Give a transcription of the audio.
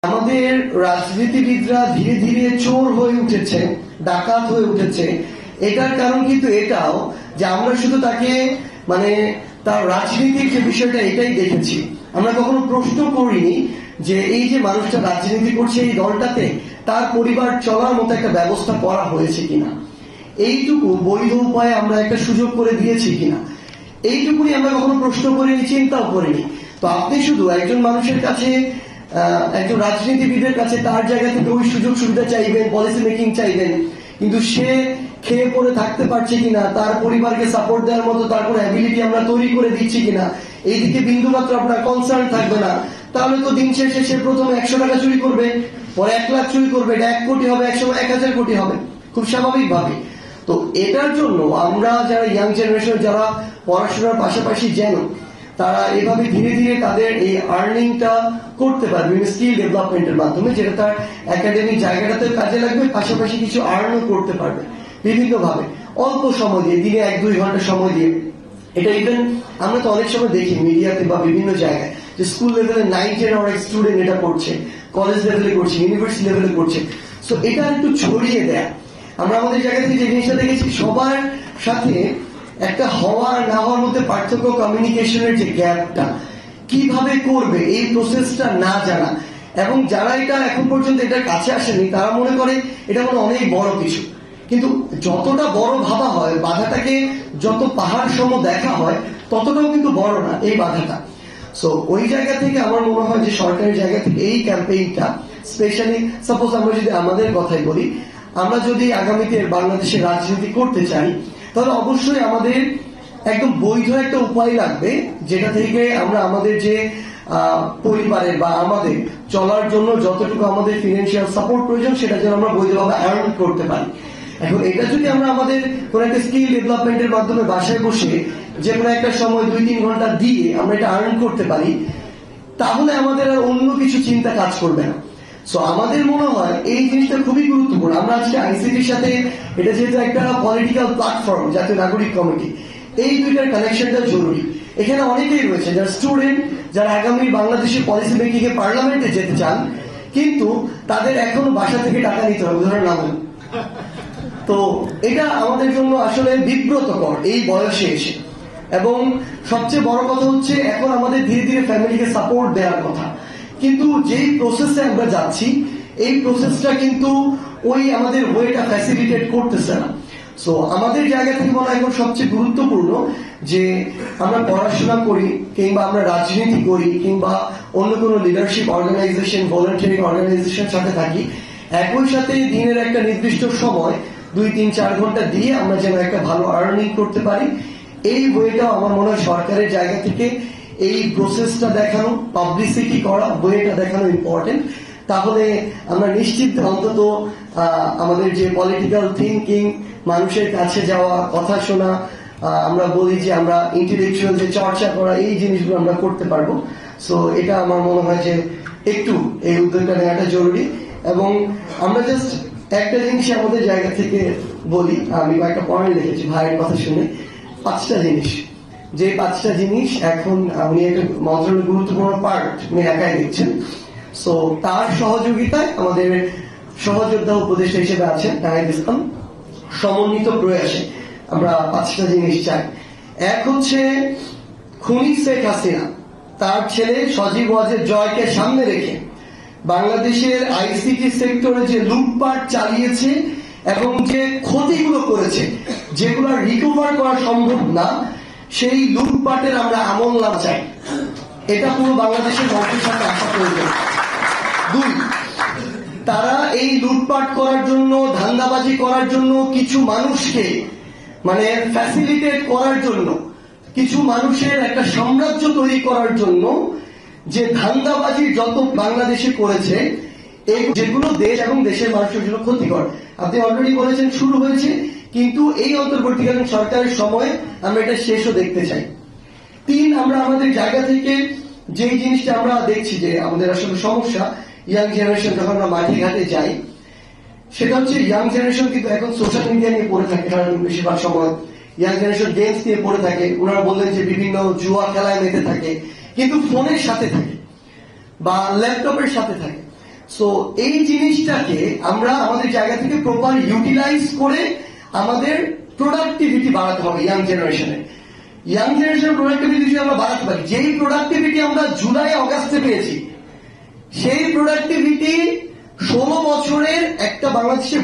আমাদের রাজনীতিবিদরা ধীরে ধীরে চোর হয়ে উঠেছে, ডাকাত হয়ে উঠেছে। এটার কারণ কিন্তু এটাও যে আমরা শুধু তাকে মানে তার রাজনীতির যে বিষয়টা এটাই দেখেছি, আমরা কখনো প্রশ্ন করিনি যে এই যে মানুষটা রাজনীতি করছে এই দলটাতে তার পরিবার চলার মতো একটা ব্যবস্থা করা হয়েছে কিনা, এইটুকু বৈধ উপায়ে আমরা একটা সুযোগ করে দিয়েছি কিনা, এইটুকুনি আমরা কখনো প্রশ্ন করিনি, চিন্তাও করিনি। তো আপনি শুধু একজন মানুষের কাছে, একজন রাজনীতিবিদের কাছে তার জায়গা থেকে ওই সুযোগ সুবিধা চাইবেন, পলিসি মেকিং চাইবেন, কিন্তু সে খেয়ে পড়ে থাকতে পারছে কিনা, তার পরিবারকে সাপোর্ট দেওয়ার মতো তার কোনো অ্যাবিলিটি আমরা তৈরি করে দিচ্ছি কিনা, এইদিকে বিন্দুমাত্র আপনার কনসার্ন থাকবে না, তাহলে তো দিন শেষে সে প্রথমে 100 টাকা চুরি করবে, পরে 1 লাখ চুরি করবে, এটা 1 কোটি হবে, একসময় 1000 কোটি হবে, খুব স্বাভাবিক ভাবে। তো এটার জন্য আমরা যারা ইয়াং জেনারেশন, যারা পড়াশোনার পাশাপাশি যেন তারা এভাবে ধীরে ধীরে তাদের এই আর্নিংটা করতে পারবে স্কিল ডেভেলপমেন্টের মাধ্যমে, যেটা তার একাডেমিক জায়গাটাতে কাজে লাগবে, পাশাপাশি কিছু আর্নও করতে পারবে বিভিন্ন ভাবে, অল্প সময় দিয়ে, দিনে 1-2 ঘন্টা সময় দিয়ে। এটা ইভেন আমরা তো অনেক সময় দেখি মিডিয়াতে বা বিভিন্ন জায়গায় যে স্কুল লেভেলে 9-10 অনেক স্টুডেন্ট এটা করছে, কলেজ লেভেলে করছে, ইউনিভার্সিটি লেভেলে করছে। সো এটা একটু ছড়িয়ে দেয়। আমরা আমাদের জায়গা থেকে যে জিনিসটা দেখেছি, সবার সাথে একটা হওয়া না হওয়ার মধ্যে পার্থক্য, কমিউনিকেশনের যে গ্যাপটা কিভাবে করবে এই প্রসেসটা না জানা, এবং যারা এটা এখন পর্যন্ত এটার কাছে আসেনি তারা মনে করে এটা কোনো অনেক বড় কিছু, কিন্তু যতটা বড় ভাবা হয়, বাধাটাকে যত পাহাড় সম দেখা হয় ততটাও কিন্তু বড় না এই বাধাটা। সো ওই জায়গা থেকে আমার মনে হয় যে সরকারের জায়গা থেকে এই ক্যাম্পেইনটা স্পেশালি, সাপোজ আমরা যদি আমাদের কথাই বলি, আমরা যদি আগামীতে বাংলাদেশে রাজনীতি করতে চাই তাহলে অবশ্যই আমাদের একদম বৈধ একটা উপায় লাগবে, যেটা থেকে আমরা আমাদের যে পরিবারের বা আমাদের চলার জন্য যতটুকু আমাদের ফিনান্সিয়াল সাপোর্ট প্রয়োজন সেটা যেন আমরা বৈধভাবে আর্ন করতে পারি। এখন এটা যদি আমরা আমাদের কোন একটা স্কিল ডেভেলপমেন্টের মাধ্যমে বাসায় বসে যে কোনো একটা সময় 2-3 ঘন্টা দিয়ে আমরা এটা আর্ন করতে পারি, তাহলে আমাদের আর অন্য কিছু চিন্তা কাজ করবে না। সো আমাদের মনে হয় এই জিনিসটা খুবই গুরুত্বপূর্ণ। আমরা আজকে আইসিটির সাথে, এটা যেহেতু একটা পলিটিক্যাল প্ল্যাটফর্ম, জাতীয় নাগরিক কমিটি, এই দুইটার কানেকশনটা জরুরি। এখানে অনেকেই রয়েছে যারা স্টুডেন্ট, যারা আগামী বাংলাদেশের পলিসি মেকিং এ পার্লামেন্টে যেতে চান, কিন্তু তাদের এখনো বাসা থেকে টাকা নিতে হবে, উদাহরণ না বলি। তো এটা আমাদের জন্য আসলে বিব্রতকর এই বয়সে এসে। এবং সবচেয়ে বড় কথা হচ্ছে এখন আমাদের ধীরে ধীরে ফ্যামিলিকে সাপোর্ট দেওয়ার কথা, কিন্তু যেই প্রসেসে আমরা যাচ্ছি এই প্রসেসটা কিন্তু ওই আমাদের ওয়েটা ফ্যাসিলিটেট করতেছে না। সো আমাদের জায়গা থেকে মনে হয় এখন সবচেয়ে গুরুত্বপূর্ণ যে আমরা পড়াশোনা করি, কিংবা আমরা রাজনীতি করি, কিংবা অন্য কোনো লিডারশিপ অর্গানাইজেশন, ভলান্টিয়ারিং অর্গানাইজেশনের সাথে থাকি, একই সাথে দিনের একটা নির্দিষ্ট সময় 2-3-4 ঘন্টা দিয়ে আমরা যেন একটা ভালো আর্নিং করতে পারি। এই ওয়েটাও আমার মনে হয় সরকারের জায়গা থেকে এই প্রসেসটা দেখানো, পাবলিসিটি করা, ওয়েটা দেখানো ইম্পর্টেন্ট। তাহলে আমরা নিশ্চিত অন্তত আমাদের যে পলিটিক্যাল থিঙ্কিং, মানুষের কাছে যাওয়া, কথা শোনা, আমরা বলি যে আমরা ইন্টেলেকচুয়াল যে চর্চা করা, এই জিনিসগুলো আমরা করতে পারবো। সো এটা আমার মনে হয় যে একটু এই উদ্যোগটা নেওয়াটা জরুরি। এবং আমরা জাস্ট একটা জিনিস আমাদের জায়গা থেকে বলি, আমি কয়েকটা পয়েন্ট লিখেছি ভাইয়ের কথা শুনে, 5টা জিনিস, যে 5টা জিনিস এখন উনি একটা মন্ত্রণালয়ের গুরুত্বপূর্ণ পার্ট উনি একাই দিচ্ছেন। সো তার সহযোগিতায় আমাদের সহযোদ্ধা উপদেষ্টা হিসেবে আছেন নাহিদ ইসলাম, সমন্বিত প্রয়াসে আমরা 5টা জিনিস চাই। এক হচ্ছে খুনি শেখ হাসিনা তার ছেলে সজীব ওয়াজেদ জয়কে সামনে রেখে বাংলাদেশের আইসিটি সেক্টরে যে লুটপাট চালিয়েছে এবং যে ক্ষতিগুলো করেছে, যেগুলো রিকভার করা সম্ভব না, সেই লুটপাটের আমরা আমল চাই। এটা পুরো বাংলাদেশের মানুষের সাথে আশা প্রয়োজন। 2, তারা এই লুটপাট করার জন্য, ধান্দাবাজি করার জন্য কিছু মানুষকে মানে ফ্যাসিলিটেট করার জন্য, কিছু মানুষের একটা সাম্রাজ্য তৈরি করার জন্য যে ধান্দাবাজি যত বাংলাদেশে করেছে, যেগুলো দেশ এবং দেশের মানুষের জন্য ক্ষতিকর, আপনি অলরেডি বলেছেন শুরু হয়েছে, কিন্তু এই অন্তর্বর্তীকালীন সরকারের সময় আমরা এটা শেষও দেখতে চাই। 3, আমরা আমাদের জায়গা থেকে যে জিনিসটা আমরা দেখছি যে আমাদের আসলে সমস্যা, ইয়াং জেনারেশন যখন আমরা মাঠে ঘাটে যাই, সেটা হচ্ছে ইয়াং জেনারেশন কিন্তু এখন সোশ্যাল মিডিয়া নিয়ে পড়ে থাকে বেশিরভাগ সময়, ইয়াং জেনারেশন গেমস নিয়ে পড়ে থাকে। ওনারা বললেন যে বিভিন্ন জুয়া খেলায় মেতে থাকে, কিন্তু ফোনের সাথে থাকে বা ল্যাপটপের সাথে থাকে। সো এই জিনিসটাকে আমরা আমাদের জায়গা থেকে প্রপার ইউটিলাইজ করে আমাদের প্রোডাক্টিভিটি বাড়াতে হবে ইয়াং জেনারেশনে। ইয়াং জেনারেশনের প্রোডাক্টিভিটি যদি আমরা বাড়াতে পারি, যেই প্রোডাক্টিভিটি আমরা জুলাই অগাস্টে পেয়েছি, সেই প্রোডাক্টিভিটি 16 বছরের একটা বাংলাদেশের